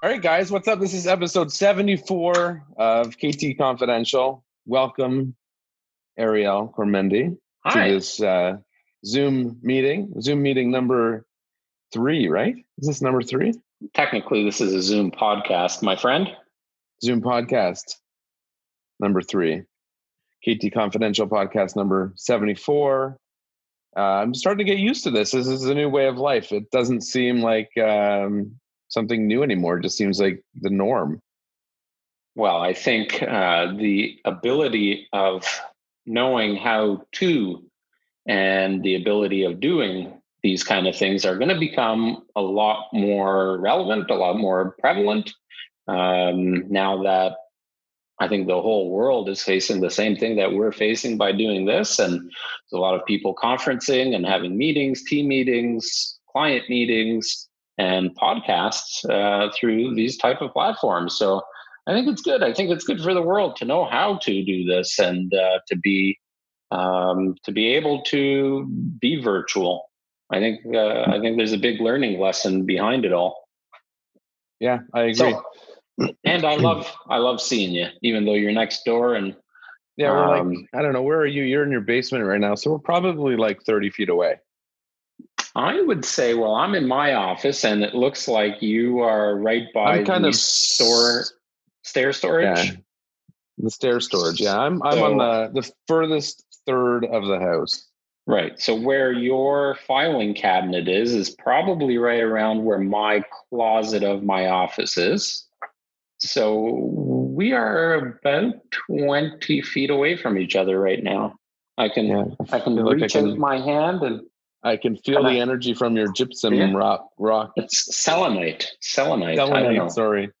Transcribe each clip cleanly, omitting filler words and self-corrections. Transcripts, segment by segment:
All right, guys, what's up? This is episode 74 of KT Confidential. Welcome, Ariel Kormendy, to Hi. this Zoom meeting number 3, right? Is this number 3? Technically, this is a Zoom podcast, my friend. Zoom podcast number 3. KT Confidential podcast number 74. I'm starting to get used to this. This is a new way of life. It doesn't seem like something new anymore. It just seems like the norm. Well, I think the ability of knowing how to and the ability of doing these kind of things are going to become a lot more relevant, a lot more prevalent now that I think the whole world is facing the same thing that we're facing by doing this. And there's a lot of people conferencing and having meetings, team meetings, client meetings, and podcasts through these type of platforms. So I think it's good. I think it's good for the world to know how to do this and to be able to be virtual. I think there's a big learning lesson behind it all. Yeah, I agree. So, and I love seeing you, even though you're next door. And yeah, we're like, I don't know, where are you? You're in your basement right now, so we're probably like 30 feet away. I would say, well, I'm in my office, and it looks like you are right by the stair storage. Yeah, the stair storage. Yeah, I'm on the furthest third of the house. Right. So where your filing cabinet is probably right around where my closet of my office is. So we are about 20 feet away from each other right now. I can reach out my hand and I can feel the energy from your gypsum rock. It's selenite. I don't know. Sorry.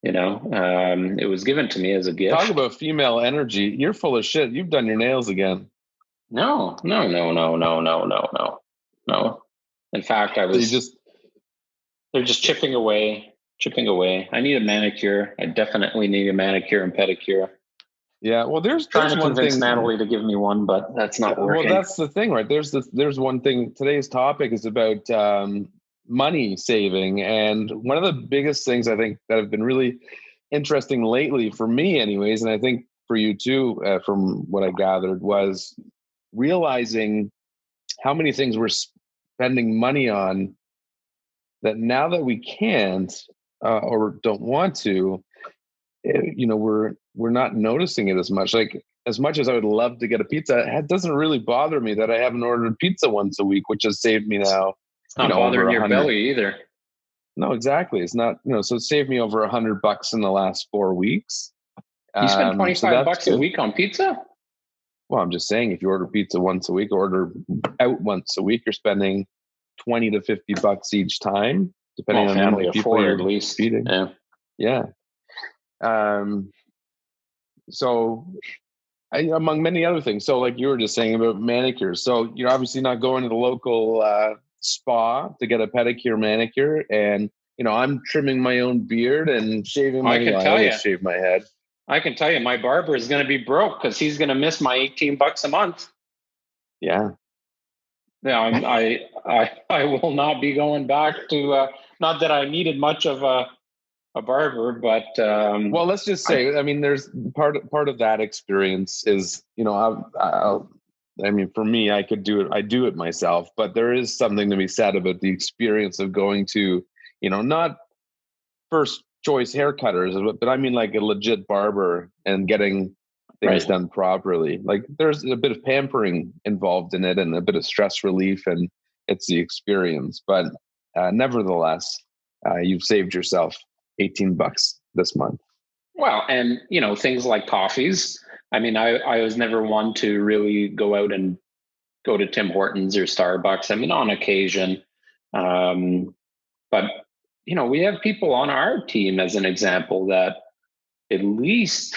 You know, it was given to me as a gift. Talk about female energy. You're full of shit. You've done your nails again. No. In fact, they're just chipping away. I need a manicure. I definitely need a manicure and pedicure. Yeah, well, there's trying to one convince thing. Natalie to give me one, but that's not working. Well, that's the thing, right? There's one thing. Today's topic is about money saving, and one of the biggest things I think that have been really interesting lately for me, anyways, and I think for you too, from what I gathered, was realizing how many things we're spending money on that now that we can't or don't want to, we're not noticing it as much. Like, as much as I would love to get a pizza, it doesn't really bother me that I haven't ordered pizza once a week, which has saved me now. It's not bothering your belly either. No, exactly. It's not, so it saved me over $100 in the last 4 weeks. You spend $25 a week on pizza? Well, I'm just saying, if you order pizza once a week, order out once a week, you're spending $20 to $50 each time, depending on how many people you're at least feeding. Yeah. So among many other things. So like you were just saying about manicures. So you're obviously not going to the local spa to get a pedicure, manicure. And, I'm trimming my own beard and shaving my head. I always shave my head. I can tell you, my barber is going to be broke because he's going to miss my $18 a month. Yeah. Yeah, I will not be going back to, not that I needed much of a barber, but well, let's just say, I mean, there's part of that experience is, I mean, for me, I could do it. I do it myself, but there is something to be said about the experience of going to, not first choice haircutters, but I mean like a legit barber and getting things done properly. Like, there's a bit of pampering involved in it and a bit of stress relief, and it's the experience. But nevertheless, you've saved yourself $18 this month. Well, and things like coffees. I mean, I was never one to really go out and go to Tim Hortons or Starbucks. I mean, on occasion, but we have people on our team, as an example, that at least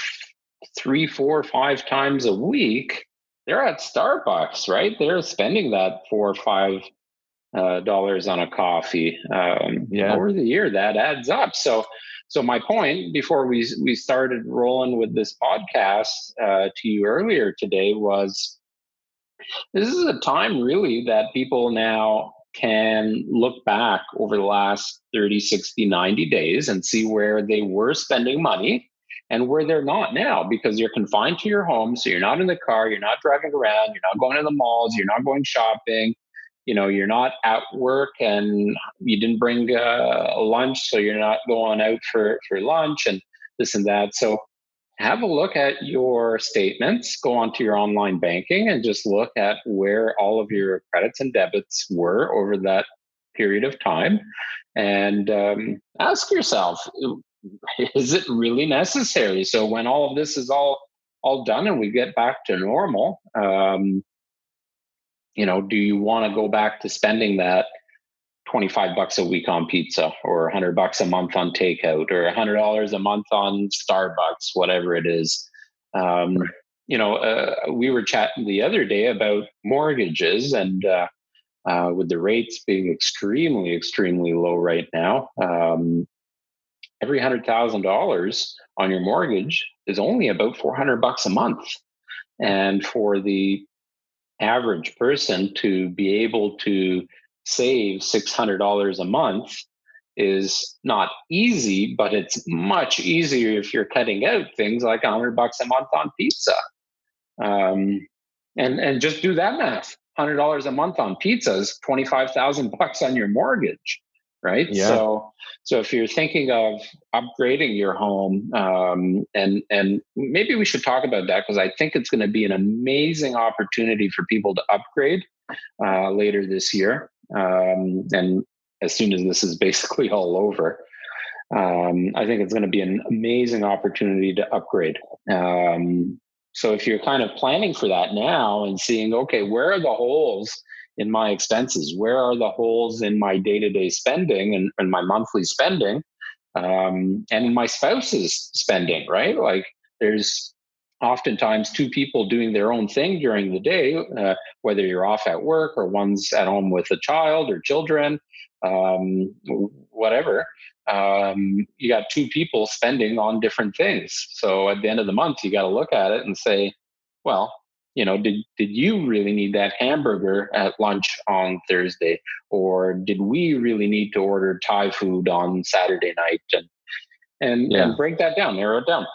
3, 4, 5 times a week they're at Starbucks. Right? They're spending that $4 or $5 on a coffee. Over the year, that adds up. So my point before we started rolling with this podcast to you earlier today was, this is a time really that people now can look back over the last 30, 60, 90 days and see where they were spending money and where they're not now, because you're confined to your home. So you're not in the car, you're not driving around, you're not going to the malls, you're not going shopping, you're not at work, and you didn't bring a lunch, so you're not going out for lunch and this and that. So have a look at your statements, go onto your online banking and just look at where all of your credits and debits were over that period of time. And ask yourself, is it really necessary? So when all of this is all done and we get back to normal, do you want to go back to spending that $25 a week on pizza, or $100 a month on takeout, or $100 a month on Starbucks, whatever it is? We were chatting the other day about mortgages, and with the rates being extremely, extremely low right now, every $100,000 on your mortgage is only about $400 a month. And for the average person to be able to save $600 a month is not easy, but it's much easier if you're cutting out things like $100 a month on pizza. And just do that math. $100 a month on pizza is $25,000 on your mortgage, right? Yeah. So if you're thinking of upgrading your home, and maybe we should talk about that, because I think it's going to be an amazing opportunity for people to upgrade later this year. And as soon as this is basically all over, I think it's going to be an amazing opportunity to upgrade. So if you're kind of planning for that now and seeing, okay, where are the holes in my expenses? Where are the holes in my day-to-day spending and my monthly spending, and in my spouse's spending, right? Like, there's oftentimes two people doing their own thing during the day, whether you're off at work or one's at home with a child or children, whatever. You got two people spending on different things. So at the end of the month, you got to look at it and say, well, did you really need that hamburger at lunch on Thursday? Or did we really need to order Thai food on Saturday night? And break that down, narrow it down.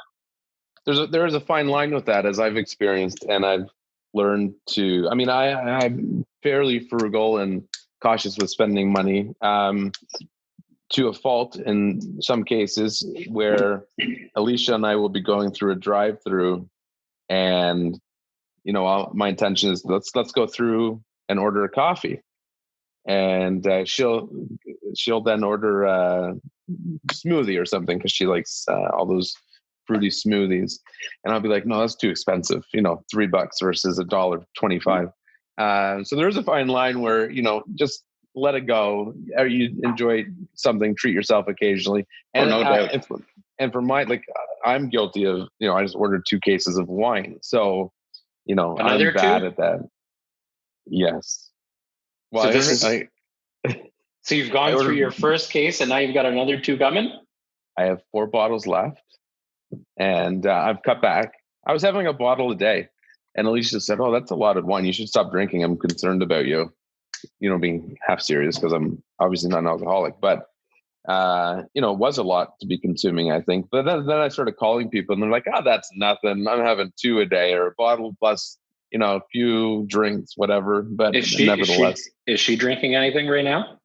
There is a fine line with that, as I've experienced, and I've learned to. I mean, I'm fairly frugal and cautious with spending money, to a fault in some cases, where Alicia and I will be going through a drive-through, and my intention is let's go through and order a coffee, and she'll then order a smoothie or something because she likes all those fruity smoothies, and I'll be like, no, that's too expensive. $3 versus $1.25. So there's a fine line where just let it go. You enjoy something, treat yourself occasionally, and no doubt. And for my, I'm guilty of I just ordered 2 cases of wine, so Another I'm bad 2? at that. Yes. Well, so so you've gone through your first case, and now you've got another 2 coming? I have 4 bottles left, and I've cut back. I was having a bottle a day, and Alicia said, "Oh, that's a lot of wine. You should stop drinking. I'm concerned about you." Being half serious, because I'm obviously not an alcoholic, but it was a lot to be consuming, I think. But then I started calling people, and they're like, "Oh, that's nothing. I'm having 2 a day, or a bottle plus a few drinks, whatever." But nevertheless, is she drinking anything right now?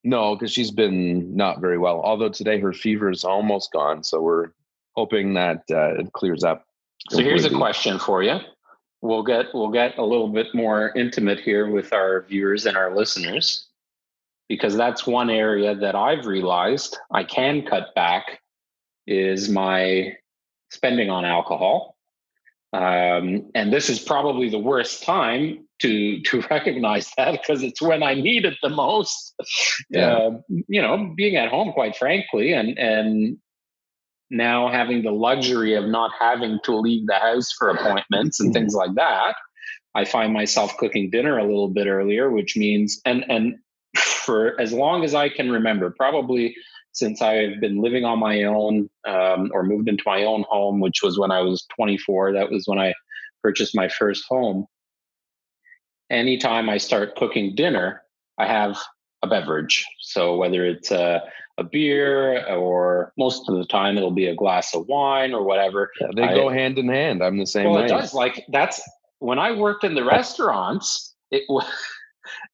No, because she's been not very well. Although today her fever is almost gone, so we're hoping that it clears up completely. So here's a question for you. We'll get a little bit more intimate here with our viewers and our listeners, because that's one area that I've realized I can cut back, is my spending on alcohol. And this is probably the worst time to recognize that, because it's when I need it the most. Being at home, quite frankly, and now having the luxury of not having to leave the house for appointments and things like that, I find myself cooking dinner a little bit earlier, which means, and for as long as I can remember, probably since I've been living on my own, or moved into my own home, which was when I was 24. That was when I purchased my first home. Anytime I start cooking dinner, I have a beverage. So whether it's a beer, or most of the time it'll be a glass of wine or whatever. Yeah, they go hand in hand. I'm the same Well, way. it does. Like, that's when I worked in the restaurants. It was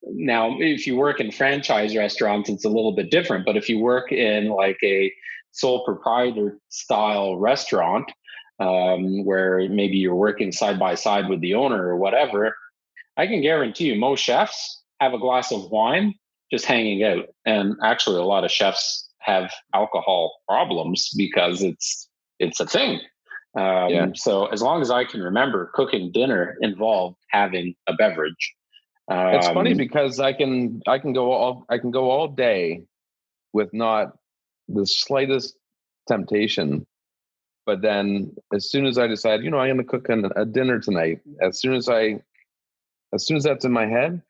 now, if you work in franchise restaurants, it's a little bit different. But if you work in like a sole proprietor style restaurant, where maybe you're working side by side with the owner or whatever, I can guarantee you most chefs have a glass of wine just hanging out. And actually, a lot of chefs have alcohol problems because it's a thing. Yeah. So as long as I can remember, cooking dinner involved having a beverage. It's funny because I can go all day with not the slightest temptation. But then as soon as I decide, I'm going to cook a dinner tonight, as soon as that's in my head,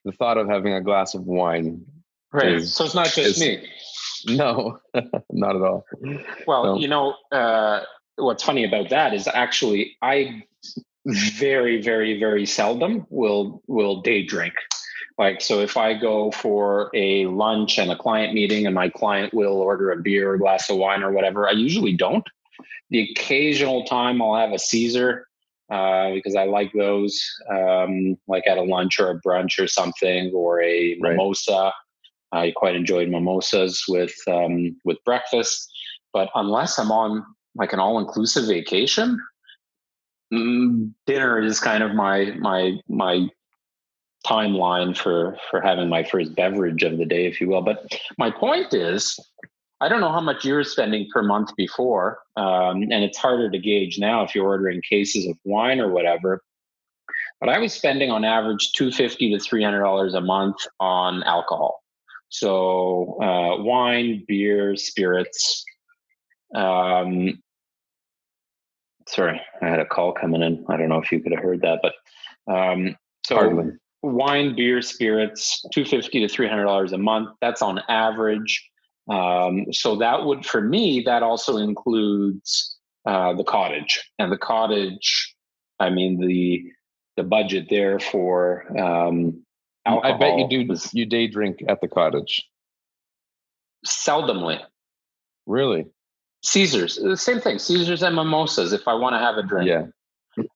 the thought of having a glass of wine Right. So it's not just me. No, not at all. Well, what's funny about that is actually I very, very, very seldom will day drink. Like, so if I go for a lunch and a client meeting and my client will order a beer or a glass of wine or whatever, I usually don't. The occasional time I'll have a Caesar, because I like those, like at a lunch or a brunch or something, or a mimosa. I quite enjoyed mimosas with breakfast. But unless I'm on like an all-inclusive vacation, dinner is kind of my timeline for having my first beverage of the day, if you will. But my point is, I don't know how much you're spending per month before, and it's harder to gauge now if you're ordering cases of wine or whatever. But I was spending on average $250 to $300 a month on alcohol. So wine, beer, spirits. Sorry, I had a call coming in. I don't know if you could have heard that, but so Hardly. Wine, beer, spirits, $250 to $300 a month. That's on average. So that would, for me, that also includes the cottage. And the cottage, I mean, the budget there for alcohol. I bet you day drink at the cottage. Seldomly. Really? Caesars, the same thing. Caesars and mimosas if I want to have a drink. Yeah.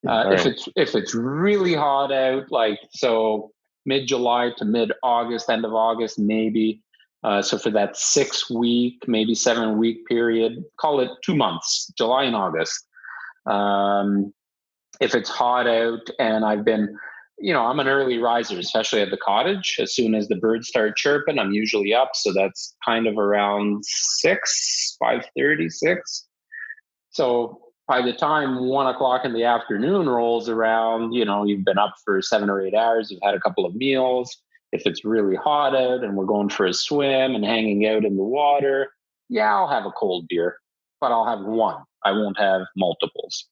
If it's really hot out, like so mid-July to mid-August, end of August, maybe. So for that 6-week, maybe 7-week period, call it 2 months, July and August. If it's hot out and I've been, I'm an early riser, especially at the cottage. As soon as the birds start chirping, I'm usually up. So that's kind of around 5:30, 6. So by the time 1 o'clock in the afternoon rolls around, you've been up for 7 or 8 hours, you've had a couple of meals. If it's really hot out and we're going for a swim and hanging out in the water, yeah, I'll have a cold beer, but I'll have one. I won't have multiples.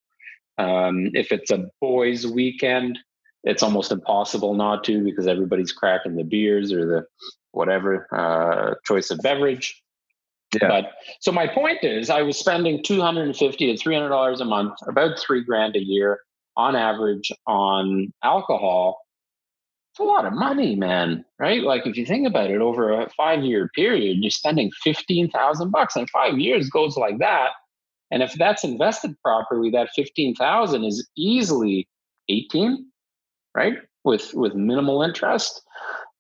If it's a boys' weekend, it's almost impossible not to, because everybody's cracking the beers or the whatever choice of beverage. Yeah. But so my point is, I was spending $250 to $300 a month, about $3,000 a year on average on alcohol. It's a lot of money, man. Right? Like if you think about it, over a 5-year period, you're spending $15,000, and 5 years goes like that. And if that's invested properly, that 15,000 is easily 18, right? With minimal interest.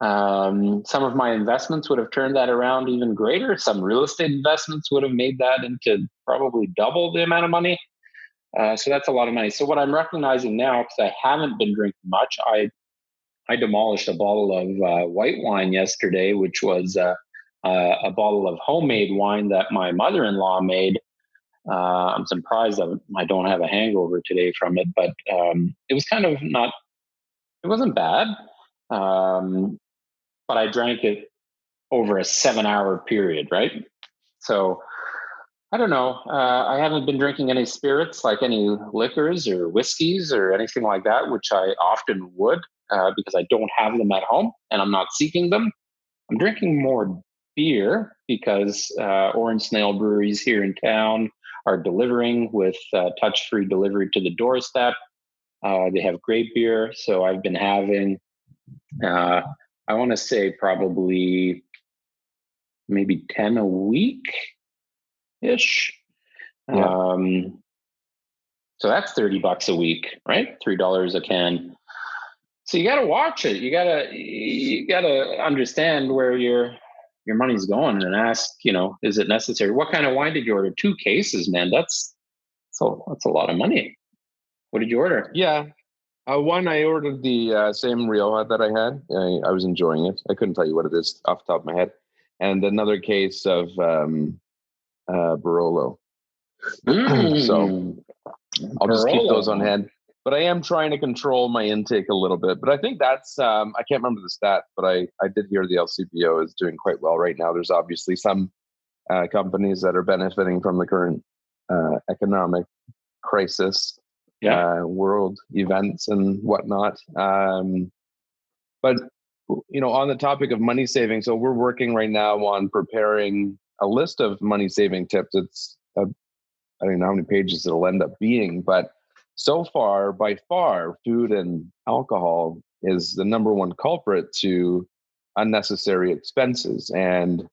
Some of my investments would have turned that around even greater. Some real estate investments would have made that into probably double the amount of money. So that's a lot of money. So what I'm recognizing now, because I haven't been drinking much, I demolished a bottle of white wine yesterday, which was a bottle of homemade wine that my mother-in-law made. I'm surprised that I don't have a hangover today from it, but it was kind of it wasn't bad. But I drank it over a 7-hour period, right? So I don't know. I haven't been drinking any spirits, like any liquors or whiskeys or anything like that, which I often would, because I don't have them at home and I'm not seeking them. I'm drinking more beer because Orange Snail breweries here in town are delivering with touch-free delivery to the doorstep. They have great beer, so I've been having I want to say probably maybe 10 a week ish. Yeah. So that's $30 a week, right? $3 a can. So you got to watch it. You got to understand where your money's going and ask, is it necessary? What kind of wine did you order? 2 cases, man. That's a lot of money. What did you order? Yeah. One, I ordered the same Rioja that I had. I was enjoying it. I couldn't tell you what it is off the top of my head. And another case of Barolo. So I'll just keep those on hand. But I am trying to control my intake a little bit. But I think that's, I can't remember the stat, but I did hear the LCBO is doing quite well right now. There's obviously some companies that are benefiting from the current economic crisis, world events and whatnot. But, on the topic of money saving, so we're working right now on preparing a list of money saving tips. It's, I don't know how many pages it'll end up being, but so far, by far, food and alcohol is the number one culprit to unnecessary expenses. And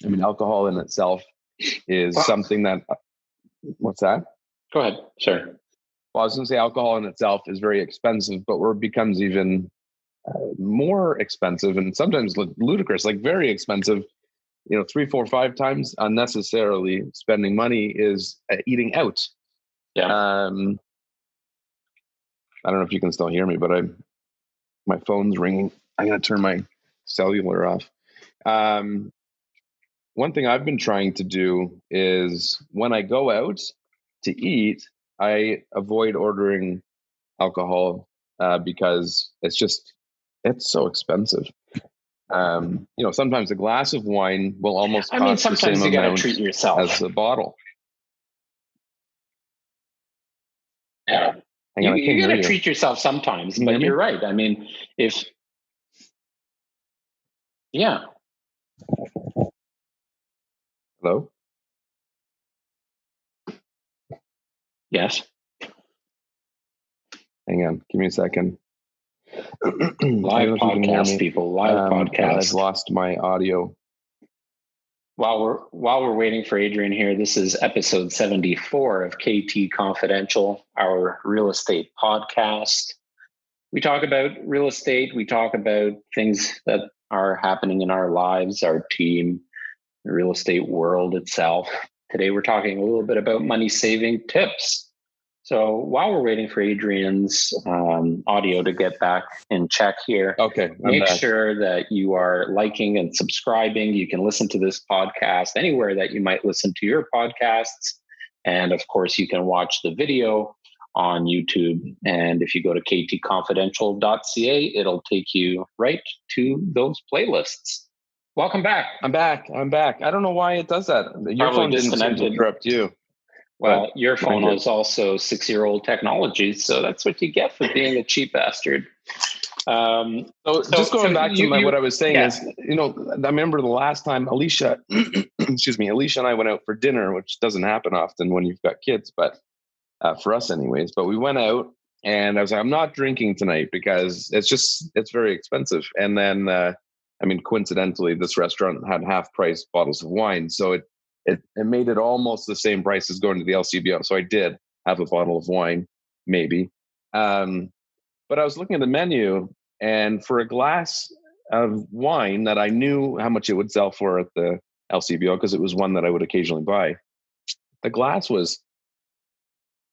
I mean, alcohol in itself is something that, what's that? Go ahead. Sure. Well, I was going to say alcohol in itself is very expensive, but where it becomes even more expensive and sometimes ludicrous, like very expensive, 3, 4, 5 times unnecessarily spending money is eating out. Yeah. I don't know if you can still hear me, but my phone's ringing. I'm going to turn my cellular off. One thing I've been trying to do is when I go out to eat, I avoid ordering alcohol because it's so expensive. Sometimes a glass of wine will almost cost the same amount treat yourself as a bottle. Yeah. You got to treat yourself sometimes, but you're right. I mean, Hello? Yes. Hang on. Give me a second. Live podcast, people. Live podcast. I've lost my audio. While we're waiting for Adrian here, this is episode 74 of KT Confidential, our real estate podcast. We talk about real estate. We talk about things that are happening in our lives, our team, the real estate world itself. Today, we're talking a little bit about money saving tips. So while we're waiting for Adrian's audio to get back in check here, make sure that you are liking and subscribing. You can listen to this podcast anywhere that you might listen to your podcasts. And of course, you can watch the video on YouTube. And if you go to ktconfidential.ca, it'll take you right to those playlists. Welcome back. I'm back. I don't know why it does that. Your phone didn't seem to interrupt you. Well, your phone is also 6-year-old technology, so that's what you get for being a cheap bastard. So just going back to what I was saying is, I remember the last time Alicia, Alicia and I went out for dinner, which doesn't happen often when you've got kids, but for us anyways. But we went out, and I was like, I'm not drinking tonight because it's very expensive. And then, coincidentally, this restaurant had half-price bottles of wine, so it made it almost the same price as going to the LCBO. So I did have a bottle of wine, maybe. But I was looking at the menu, and for a glass of wine that I knew how much it would sell for at the LCBO, because it was one that I would occasionally buy, the glass was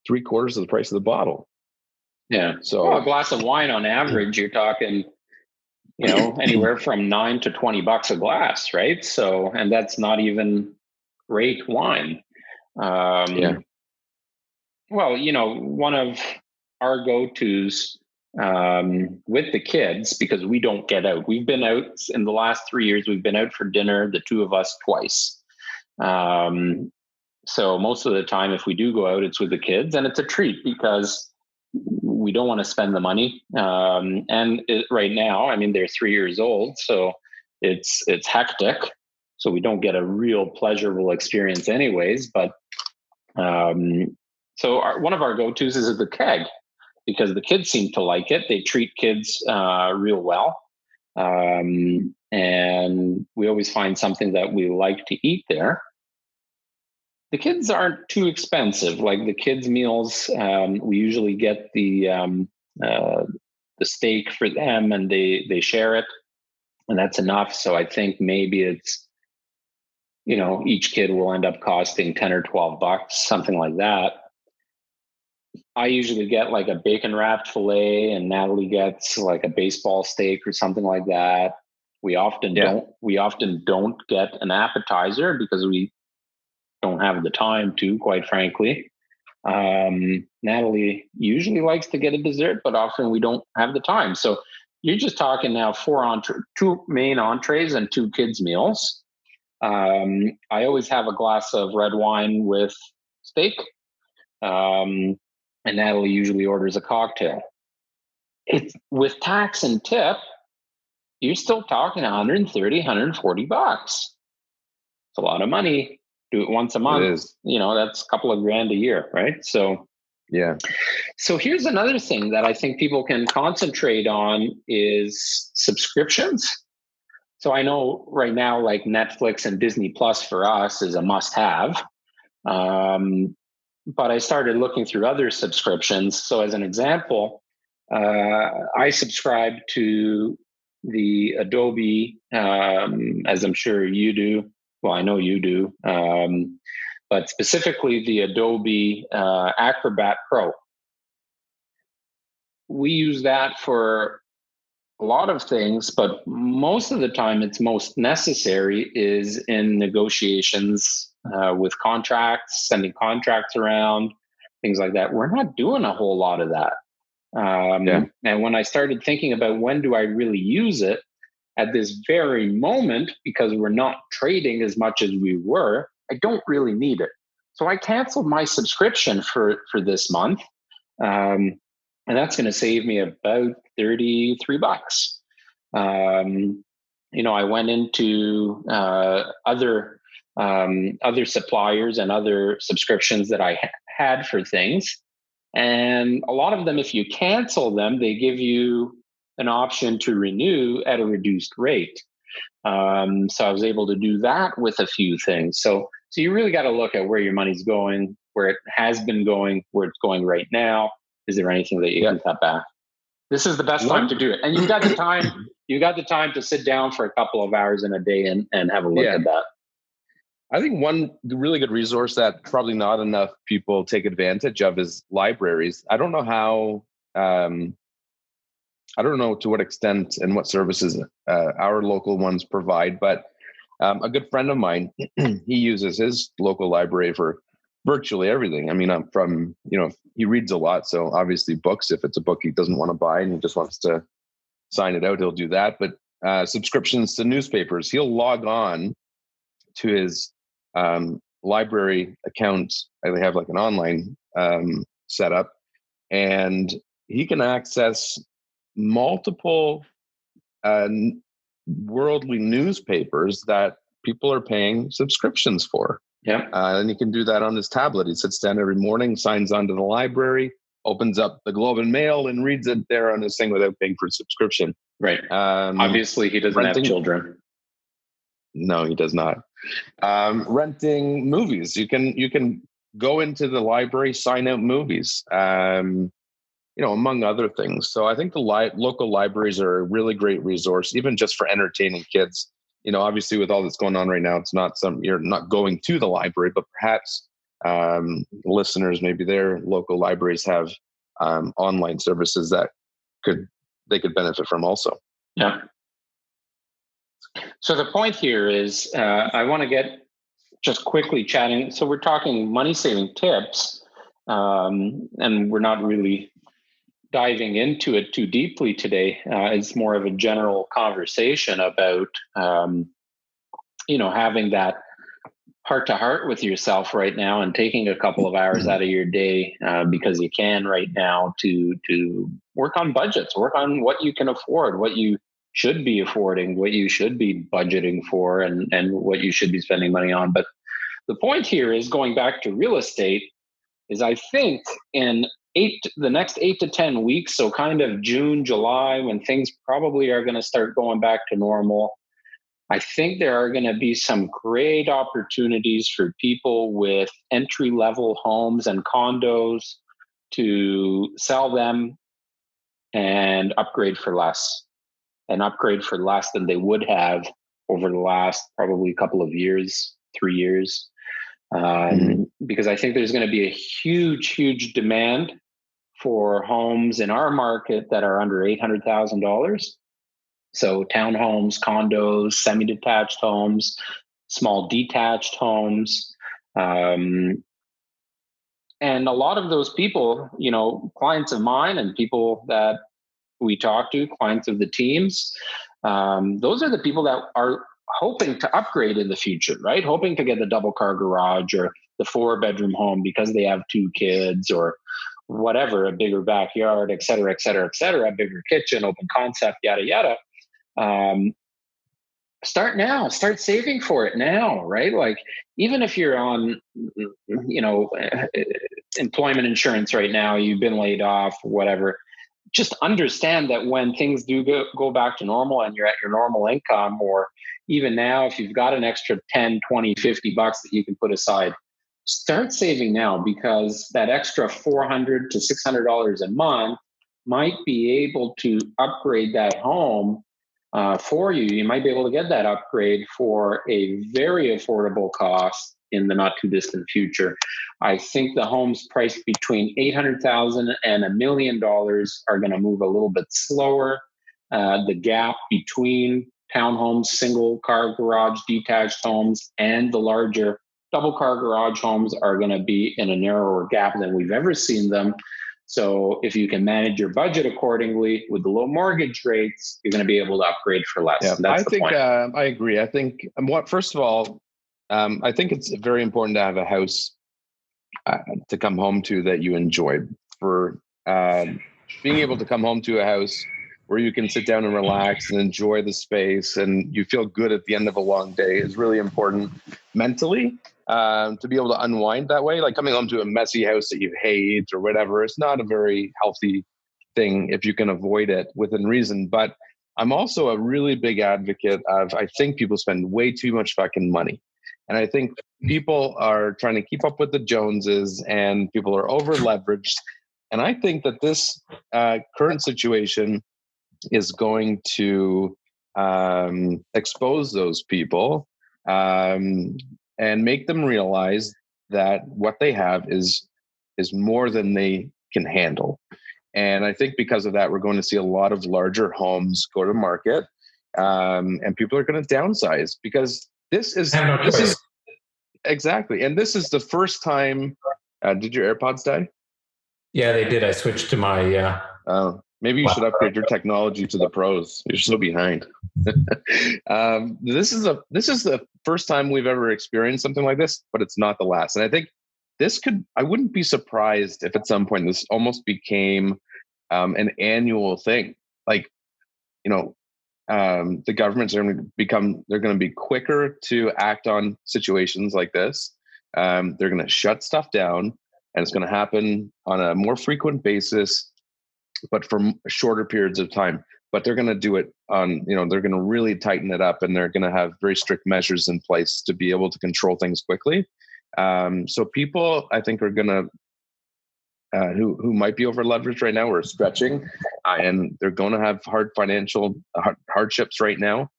3/4 of the price of the bottle. Yeah. So a glass of wine on average, you're talking, anywhere from $9 to $20 a glass, right? So, and that's not even great wine. Well, one of our go-tos with the kids, because we don't get out. We've been out in the last 3 years. We've been out for dinner, the two of us, twice. So most of the time, if we do go out, it's with the kids, and it's a treat because we don't want to spend the money. Right now, they're 3 years old, so it's hectic. So we don't get a real pleasurable experience anyways. But one of our go-tos is the keg, because the kids seem to like it. They treat kids real well. And we always find something that we like to eat there. The kids aren't too expensive. Like the kids' meals, we usually get the steak for them, and they share it, and that's enough. So I think maybe it's, each kid will end up costing 10 or $12, something like that. I usually get like a bacon wrapped filet, and Natalie gets like a baseball steak or something like that. We often don't get an appetizer because we don't have the time to, quite frankly. Natalie usually likes to get a dessert, but often we don't have the time. So you're just talking now two main entrees and two kids meals. I always have a glass of red wine with steak. And Natalie usually orders a cocktail. It's with tax and tip, you're still talking 130, 140 bucks. It's a lot of money. Do it once a month. It is. That's a couple of grand a year, right? So yeah. So here's another thing that I think people can concentrate on is subscriptions. So I know right now, like Netflix and Disney Plus for us is a must-have. But I started looking through other subscriptions. So as an example, I subscribe to the Adobe, as I'm sure you do. Well, I know you do. But specifically the Adobe Acrobat Pro. We use that for a lot of things, but most of the time it's most necessary is in negotiations with contracts, sending contracts around, things like that. We're not doing a whole lot of that. And when I started thinking about when do I really use it, at this very moment, because we're not trading as much as we were, I don't really need it. So I canceled my subscription for this month. And that's going to save me about $33. I went into other suppliers and other subscriptions that I had for things. And a lot of them, if you cancel them, they give you an option to renew at a reduced rate. So I was able to do that with a few things. So you really got to look at where your money's going, where it has been going, where it's going right now. Is there anything that you can cut back? This is the best time to do it. And you've got the time. You got the time to sit down for a couple of hours in a day and have a look at that. I think one really good resource that probably not enough people take advantage of is libraries. I don't know how, I don't know to what extent and what services our local ones provide, but a good friend of mine, he uses his local library for virtually everything. I mean, I'm from, he reads a lot. So obviously books, if it's a book he doesn't want to buy and he just wants to sign it out, he'll do that. But subscriptions to newspapers, he'll log on to his library account. They have like an online setup, and he can access multiple worldly newspapers that people are paying subscriptions for. Yeah. And he can do that on his tablet. He sits down every morning, signs on to the library, opens up the Globe and Mail and reads it there on his thing without paying for a subscription. Right. Obviously he doesn't have children. No, he does not. Renting movies. You can go into the library, sign out movies, among other things. So I think the local libraries are a really great resource, even just for entertaining kids. Obviously with all that's going on right now, it's not you're not going to the library, but perhaps listeners, maybe their local libraries have online services that they could benefit from also. Yeah. So the point here is I want to get just quickly chatting. So we're talking money saving tips, and we're not really diving into it too deeply today. It's more of a general conversation about, having that heart to heart with yourself right now and taking a couple of hours out of your day because you can right now to work on budgets, work on what you can afford, what you should be affording, what you should be budgeting for, and what you should be spending money on. But the point here is going back to real estate is I think in the next 8 to 10 weeks, so kind of June, July, when things probably are going to start going back to normal, I think there are going to be some great opportunities for people with entry-level homes and condos to sell them and upgrade for less than they would have over the last probably couple of years, 3 years. Because I think there's going to be a huge demand for homes in our market that are under $800,000. So townhomes, condos, semi-detached homes, small detached homes. And a lot of those people, clients of mine and people that we talk to, clients of the teams, those are the people that are hoping to upgrade in the future, right? Hoping to get the double car garage or the 4-bedroom home because they have 2 kids or whatever, a bigger backyard, et cetera, a bigger kitchen, open concept, yada, yada. Start now, start saving for it now, right? Like, even if you're on, employment insurance right now, you've been laid off, whatever, just understand that when things do go back to normal and you're at your normal income, or even now, if you've got an extra 10, 20, 50 bucks that you can put aside, start saving now, because that extra $400 to $600 a month might be able to upgrade that home for you. You might be able to get that upgrade for a very affordable cost in the not too distant future. I think the homes priced between $800,000 and $1 million are going to move a little bit slower. The gap between townhomes, single car garage, detached homes, and the larger double car garage homes are going to be in a narrower gap than we've ever seen them. So if you can manage your budget accordingly with the low mortgage rates, you're going to be able to upgrade for less. Yeah, I think I agree. I think first of all, I think it's very important to have a house to come home to that you enjoy. For being able to come home to a house where you can sit down and relax and enjoy the space and you feel good at the end of a long day is really important mentally. To be able to unwind that way, like coming home to a messy house that you hate or whatever, it's not a very healthy thing if you can avoid it within reason. But I'm also a really big advocate of, I think people spend way too much fucking money. And I think people are trying to keep up with the Joneses and people are over leveraged. And I think that this current situation is going to expose those people and make them realize that what they have is more than they can handle. And I think because of that, we're going to see a lot of larger homes go to market, and people are going to downsize because this is exactly. And this is the first time. Did your AirPods die? Yeah, they did. I switched to my. Maybe you should upgrade your technology to the pros. You're so behind. This is the first time we've ever experienced something like this, but it's not the last. And I think I wouldn't be surprised if at some point this almost became an annual thing. Like, the governments are they're going to be quicker to act on situations like this. They're going to shut stuff down, and it's going to happen on a more frequent basis, but for shorter periods of time. But they're going to do it on, they're going to really tighten it up, and they're going to have very strict measures in place to be able to control things quickly. So people, I think, are going to, who might be over leveraged right now or stretching, and they're going to have hard financial hardships right now.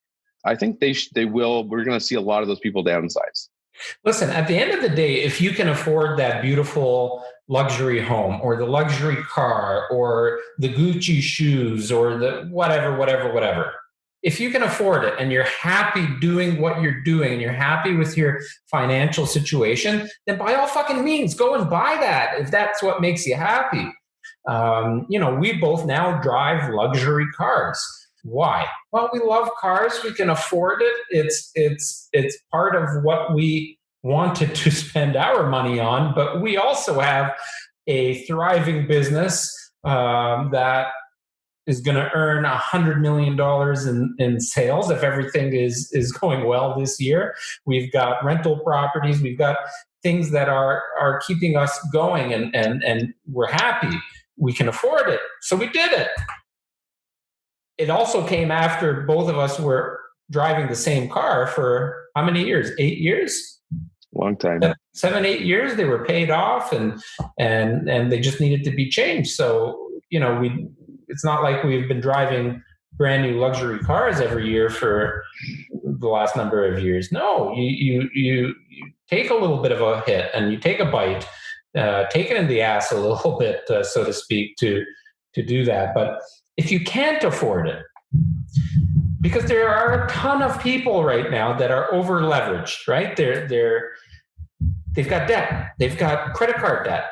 I think they will. We're going to see a lot of those people downsize. Listen, at the end of the day, if you can afford that beautiful luxury home or the luxury car or the Gucci shoes or the whatever, if you can afford it and you're happy doing what you're doing and you're happy with your financial situation, then by all fucking means, go and buy that if that's what makes you happy. We both now drive luxury cars. Why? Well, we love cars. We can afford it. It's part of what we wanted to spend our money on, but we also have a thriving business that is going to earn $100 million in sales if everything is going well this year. We've got rental properties. We've got things that are keeping us going, and we're happy. We can afford it, so we did it. It also came after both of us were driving the same car for how many years? 8 years? Long time. 7, 8 years. They were paid off, and they just needed to be changed. So, it's not like we've been driving brand new luxury cars every year for the last number of years. No, you take a little bit of a hit, and you take a bite, take it in the ass a little bit, so to speak, to do that. But if you can't afford it, because there are a ton of people right now that are over leveraged, right? They've got debt, they've got credit card debt,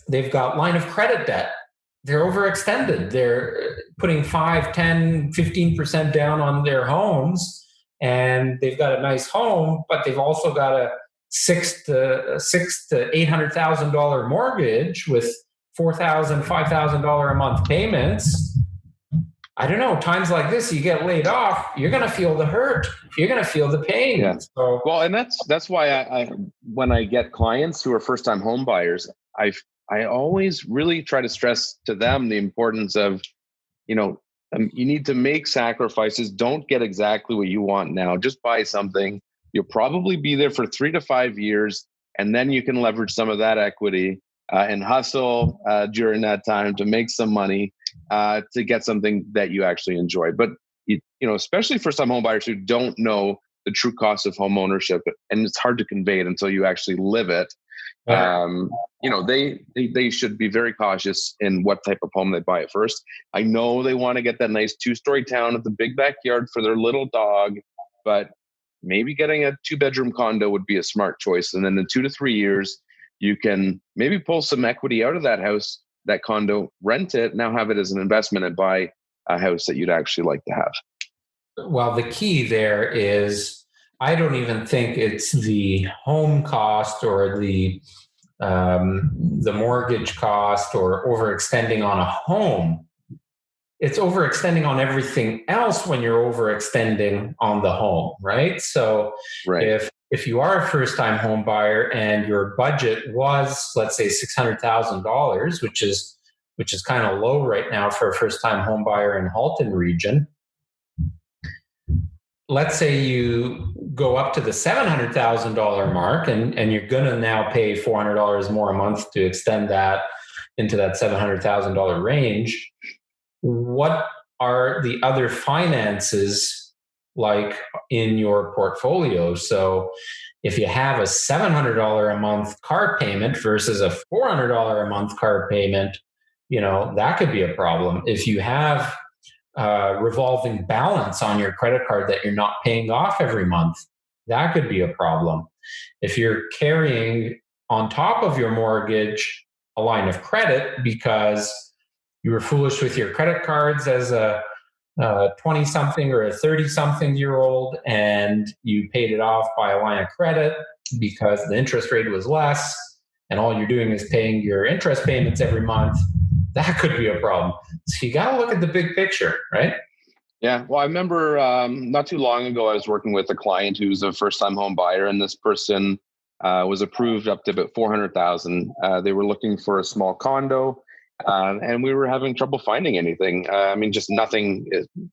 they've got line of credit debt. They're overextended. They're putting 5, 10, 15% down on their homes, and they've got a nice home, but they've also got a $600,000 to $800,000 mortgage with $4,000, $5,000 a month payments. I don't know. Times like this, you get laid off, you're going to feel the hurt. You're going to feel the pain. Yeah. So, well, and that's why I when I get clients who are first-time home buyers, I always really try to stress to them the importance of, you need to make sacrifices. Don't get exactly what you want now. Just buy something. You'll probably be there for 3 to 5 years, and then you can leverage some of that equity and hustle during that time to make some money to get something that you actually enjoy. But especially for some home buyers who don't know the true cost of home ownership, and it's hard to convey it until you actually live it. They should be very cautious in what type of home they buy at first. I know they want to get that nice 2-story town with the big backyard for their little dog, but maybe getting a 2-bedroom condo would be a smart choice. And then in 2 to 3 years, you can maybe pull some equity out of that house, that condo, rent it, now have it as an investment, and buy a house that you'd actually like to have. Well, the key there is, I don't even think it's the home cost or the mortgage cost or overextending on a home. It's overextending on everything else when you're overextending on the home, right? So right. If you are a first-time home buyer and your budget was, let's say, $600,000, which is kind of low right now for a first-time home buyer in Halton region. Let's say you go up to the $700,000 mark, and you're going to now pay $400 more a month to extend that into that $700,000 range. What are the other finances like in your portfolio? So if you have a $700 a month car payment versus a $400 a month car payment, that could be a problem. If you have revolving balance on your credit card that you're not paying off every month, that could be a problem. If you're carrying on top of your mortgage a line of credit because you were foolish with your credit cards as a 20-something or a 30-something year old, and you paid it off by a line of credit because the interest rate was less, and all you're doing is paying your interest payments every month, that could be a problem. So you got to look at the big picture, right? Yeah. Well, I remember not too long ago, I was working with a client who's a first-time home buyer, and this person was approved up to about $400,000. They were looking for a small condo, and we were having trouble finding anything. Just nothing.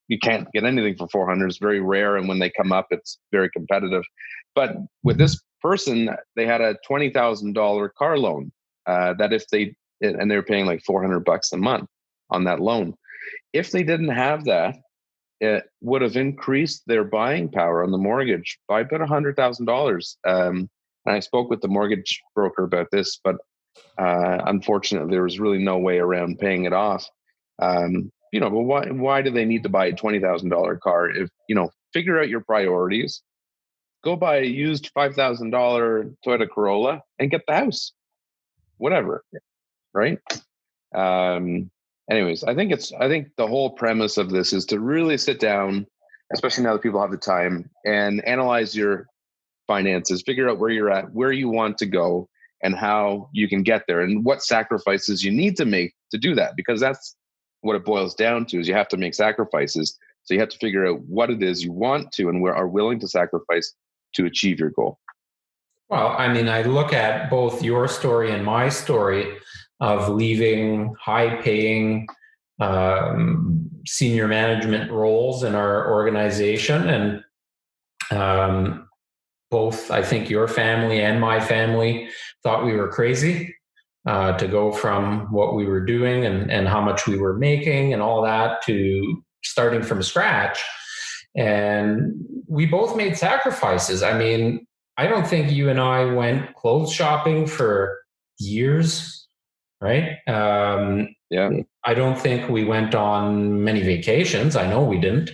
You can't get anything for 400. It's very rare, and when they come up, it's very competitive. But with this person, they had a $20,000 car loan that if they and they were paying like $400 a month on that loan. If they didn't have that, it would have increased their buying power on the mortgage by about $100,000. And I spoke with the mortgage broker about this, but unfortunately, there was really no way around paying it off. But why do they need to buy a $20,000 car? If figure out your priorities. Go buy a used $5,000 Toyota Corolla and get the house, whatever. Right. Anyways, I think the whole premise of this is to really sit down, especially now that people have the time, and analyze your finances, figure out where you're at, where you want to go, and how you can get there, and what sacrifices you need to make to do that. Because that's what it boils down to, is you have to make sacrifices. So you have to figure out what it is you want to and are willing to sacrifice to achieve your goal. Well, I mean, I look at both your story and my story of leaving high-paying senior management roles in our organization, and both, I think, your family and my family thought we were crazy to go from what we were doing and how much we were making and all that to starting from scratch. And we both made sacrifices. I mean, I don't think you and I went clothes shopping for years, right? Yeah. I don't think we went on many vacations. I know we didn't.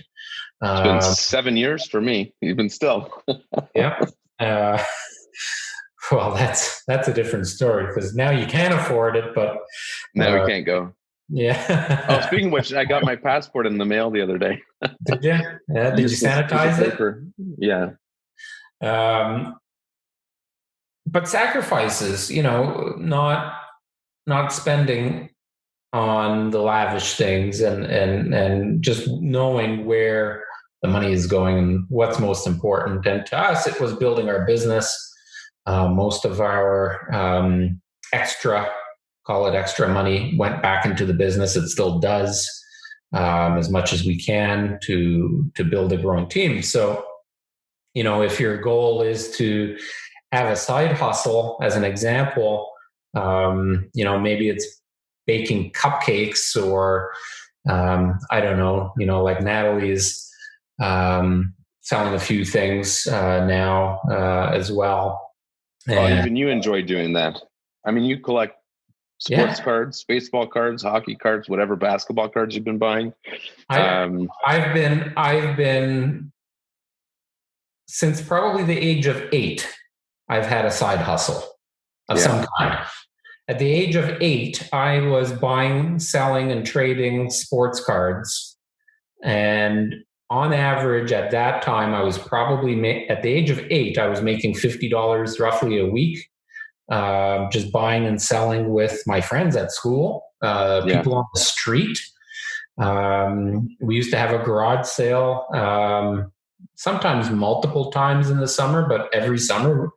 It's been 7 years for me, even still. Yeah. Well, that's a different story because now you can afford it, but now we can't go. Yeah. Oh, speaking of which, I got my passport in the mail the other day. Did you? Yeah. Did you sanitize it? Yeah. But sacrifices, not spending on the lavish things and just knowing where the money is going and what's most important. And to us, it was building our business. Most of our call it extra money, went back into the business. It still does, as much as we can to build a growing team. So, if your goal is to have a side hustle, as an example, maybe it's baking cupcakes or I don't know, like Natalie's selling a few things now as well. And even you enjoy doing that. I mean, you collect sports cards, baseball cards, hockey cards, whatever basketball cards you've been buying. I've been since probably the age of 8. I've had a side hustle of some kind. At the age of 8, I was buying, selling, and trading sports cards. And on average, at that time, I was probably, at the age of 8, I was making $50 roughly a week, just buying and selling with my friends at school, people on the street. We used to have a garage sale, sometimes multiple times in the summer, but every summer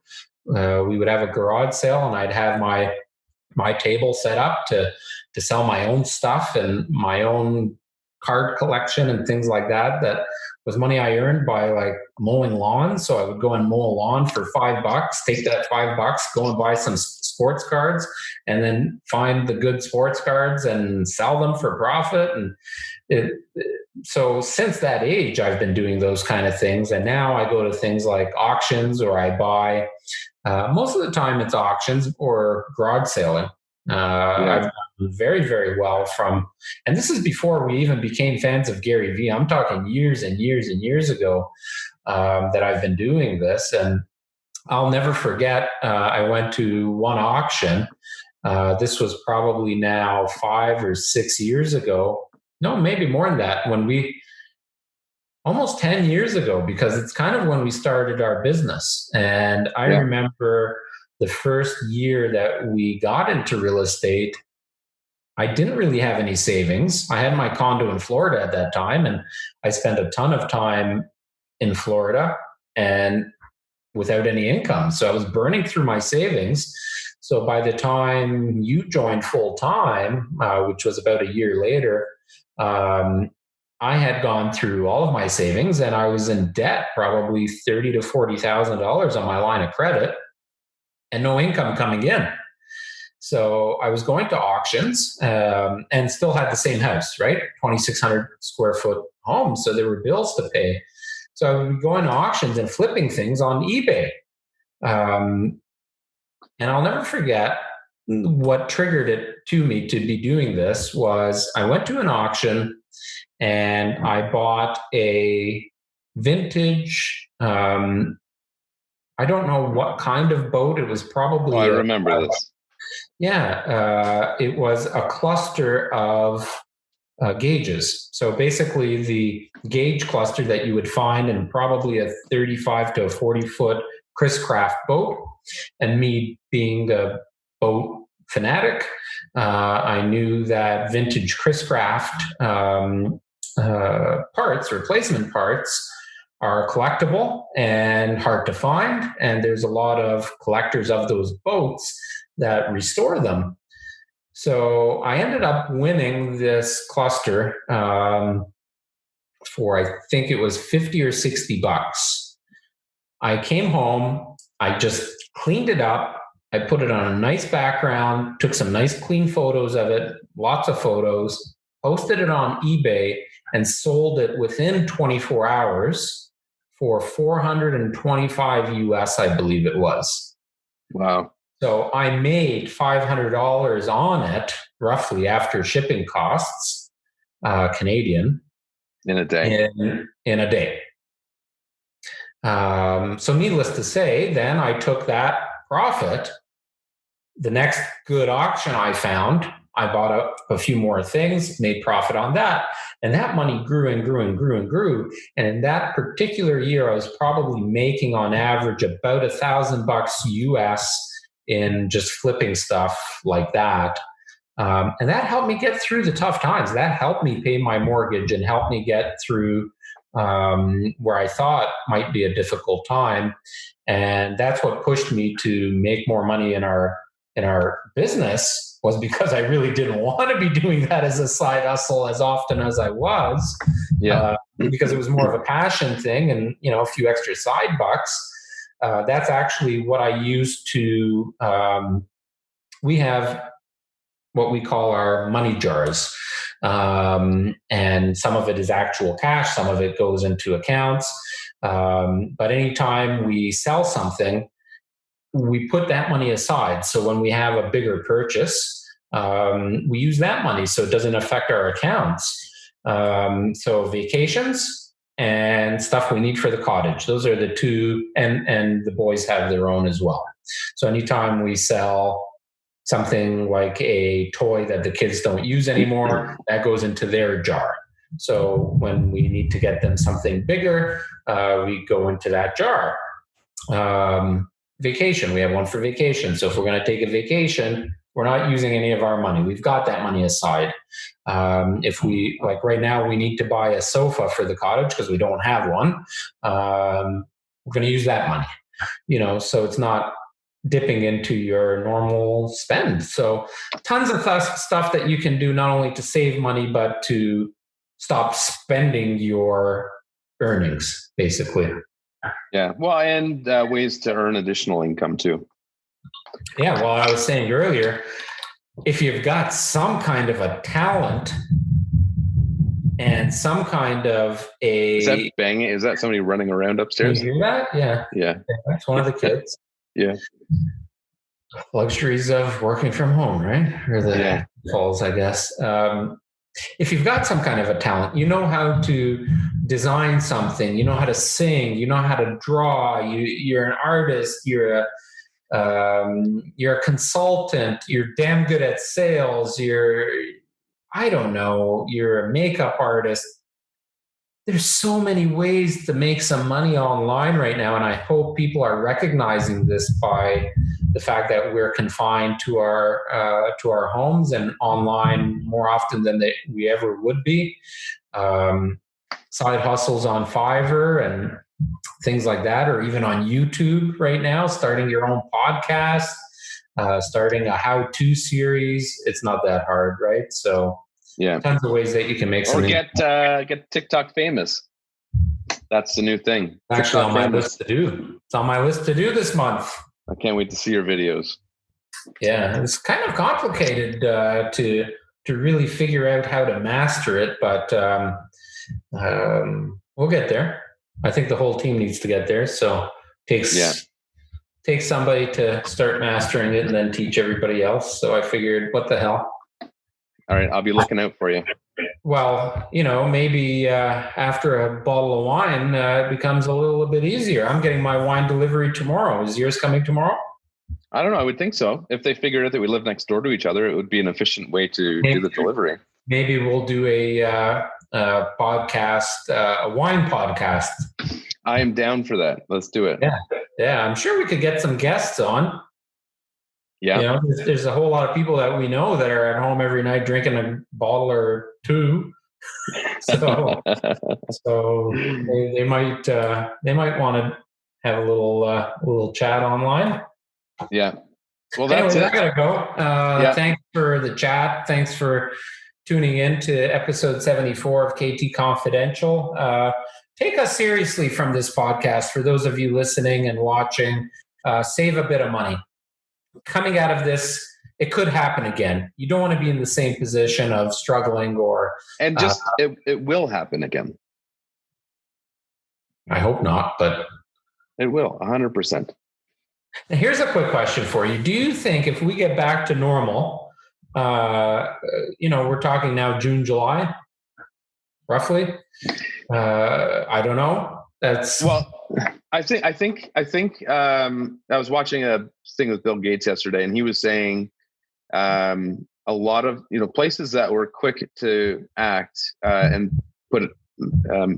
we would have a garage sale, and I'd have my table set up to sell my own stuff and my own card collection and things like that. That was money I earned by like mowing lawns. So I would go and mow a lawn for $5, take that $5, go and buy some sports cards, and then find the good sports cards and sell them for profit. And so since that age, I've been doing those kind of things. And now I go to things like auctions, or I buy, most of the time it's auctions or garage selling. I've done very, very well and this is before we even became fans of Gary Vee. I'm talking years and years and years ago that I've been doing this. And I'll never forget, I went to one auction. This was probably now 5 or 6 years ago. No, maybe more than that. Almost 10 years ago, because it's kind of when we started our business. And I remember the first year that we got into real estate, I didn't really have any savings. I had my condo in Florida at that time, and I spent a ton of time in Florida and without any income. So I was burning through my savings. So by the time you joined full time, which was about a year later, I had gone through all of my savings, and I was in debt, probably $30,000 to $40,000 on my line of credit, and no income coming in. So I was going to auctions and still had the same house, right? 2,600 square foot home. So there were bills to pay. So I would be going to auctions and flipping things on eBay. And I'll never forget, what triggered it to me to be doing this was I went to an auction and I bought a vintage, I don't know what kind of boat. It was probably... I remember this. Yeah, it was a cluster of gauges. So basically the gauge cluster that you would find in probably a 35 to 40 foot Chris Craft boat. And me being a boat fanatic, I knew that vintage Chris Craft parts, replacement parts, are collectible and hard to find. And there's a lot of collectors of those boats that restore them. So I ended up winning this cluster for, I think it was 50 or 60 bucks. I came home, I just cleaned it up. I put it on a nice background, took some nice clean photos of it, lots of photos, posted it on eBay, and sold it within 24 hours for 425 US, I believe it was. Wow. So I made $500 on it, roughly, after shipping costs, Canadian. In a day. In a day. So needless to say, then I took that profit. The next good auction I found, I bought a few more things, made profit on that. And that money grew and grew and grew and grew. And in that particular year, I was probably making on average about $1,000 US in just flipping stuff like that. And that helped me get through the tough times. That helped me pay my mortgage and helped me get through where I thought might be a difficult time. And that's what pushed me to make more money in our business, was because I really didn't want to be doing that as a side hustle as often as I was. Yeah. Because it was more of a passion thing, and a few extra side bucks. That's actually what I use to. We have what we call our money jars. And some of it is actual cash, some of it goes into accounts. But anytime we sell something, we put that money aside. So when we have a bigger purchase, we use that money so it doesn't affect our accounts. So vacations and stuff we need for the cottage. Those are the two, and the boys have their own as well. So anytime we sell something like a toy that the kids don't use anymore, that goes into their jar. So when we need to get them something bigger, we go into that jar. Vacation, we have one for vacation. So if we're going to take a vacation, we're not using any of our money. We've got that money aside. If we, like right now, we need to buy a sofa for the cottage because we don't have one. We're going to use that money, so it's not dipping into your normal spend. So tons of stuff that you can do, not only to save money, but to stop spending your earnings, basically. Yeah. Well, and ways to earn additional income too. Yeah. Well, I was saying earlier, if you've got some kind of a talent and some kind of a... Is that banging? Is that somebody running around upstairs? Can you hear that? Yeah. Yeah. That's one of the kids. Yeah. Luxuries of working from home, right? Or the falls, I guess. If you've got some kind of a talent, you know how to design something, you know how to sing, you know how to draw, you're an artist, you're a consultant, you're damn good at sales, you're a makeup artist. There's so many ways to make some money online right now, and I hope people are recognizing this by the fact that we're confined to our homes and online more often than we ever would be. Side hustles on Fiverr and things like that, or even on YouTube right now, starting your own podcast, starting a how-to series. It's not that hard, right? So yeah, tons of ways that you can make some. Or get TikTok famous. That's the new thing. Actually, on my list to do. It's on my list to do this month. I can't wait to see your videos. Yeah, it's kind of complicated to really figure out how to master it, but we'll get there. I think the whole team needs to get there. So takes somebody to start mastering it and then teach everybody else. So I figured, what the hell? All right, I'll be looking out for you. Well, maybe after a bottle of wine, it becomes a little bit easier. I'm getting my wine delivery tomorrow. Is yours coming tomorrow? I don't know. I would think so. If they figured out that we live next door to each other, it would be an efficient way to do the delivery. Maybe we'll do a podcast, a wine podcast. I am down for that. Let's do it. Yeah. I'm sure we could get some guests on. Yeah. There's a whole lot of people that we know that are at home every night drinking a bottle or two So they might want to have a little chat online. Yeah. Well, that's anyways, it. I gotta go. Thanks for the chat. Thanks for tuning in to episode 74 of KT Confidential. Take us seriously from this podcast. For those of you listening and watching, save a bit of money. Coming out of this, it could happen again. You don't want to be in the same position of struggling and just it will happen again. I hope not, but it will 100%. Now, here's a quick question for you. Do you think if we get back to normal, we're talking now June, July, roughly? I don't know. I think I was watching a thing with Bill Gates yesterday, and he was saying a lot of places that were quick to act and put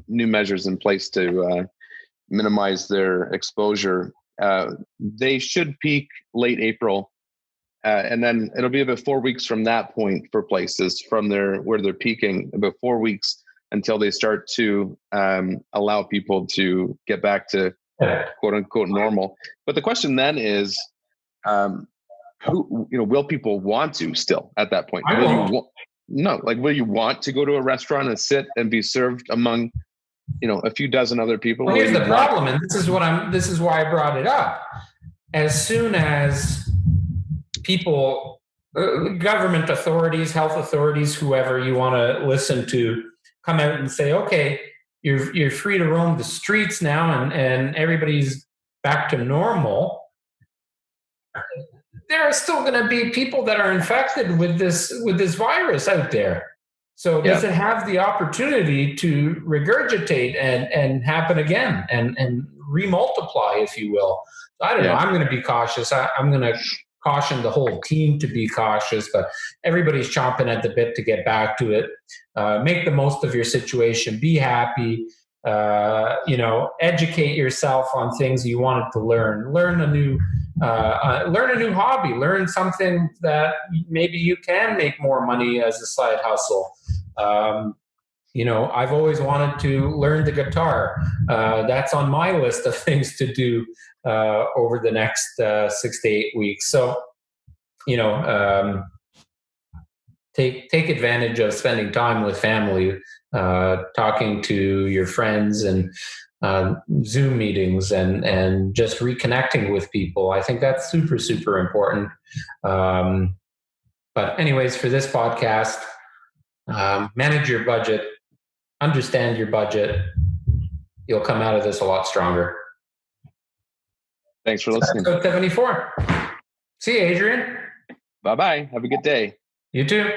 new measures in place to minimize their exposure. They should peak late April, and then it'll be about 4 weeks from that point for places where they're peaking, about 4 weeks until they start to allow people to get back to quote unquote normal. But the question then is, will people want to still at that point? Will you want to go to a restaurant and sit and be served among a few dozen other people? Well, here's the problem, and this is why I brought it up. As soon as people, government authorities, health authorities, whoever you want to listen to, come out and say, okay, you're free to roam the streets now, and everybody's back to normal, there are still going to be people that are infected with this virus out there. So does it have the opportunity to regurgitate and happen again and remultiply, if you will? So I don't know. I'm going to be cautious. I'm going to caution the whole team to be cautious, but everybody's chomping at the bit to get back to it. Make the most of your situation. Be happy. Educate yourself on things you wanted to learn. Learn a new hobby. Learn something that maybe you can make more money as a side hustle. I've always wanted to learn the guitar. That's on my list of things to do over the next 6 to 8 weeks. So, take advantage of spending time with family, talking to your friends, and Zoom meetings, and just reconnecting with people. I think that's super, super important. But anyways, for this podcast, manage your budget, understand your budget. You'll come out of this a lot stronger. Thanks for listening. Episode 74. See you, Adrian. Bye-bye. Have a good day. You too.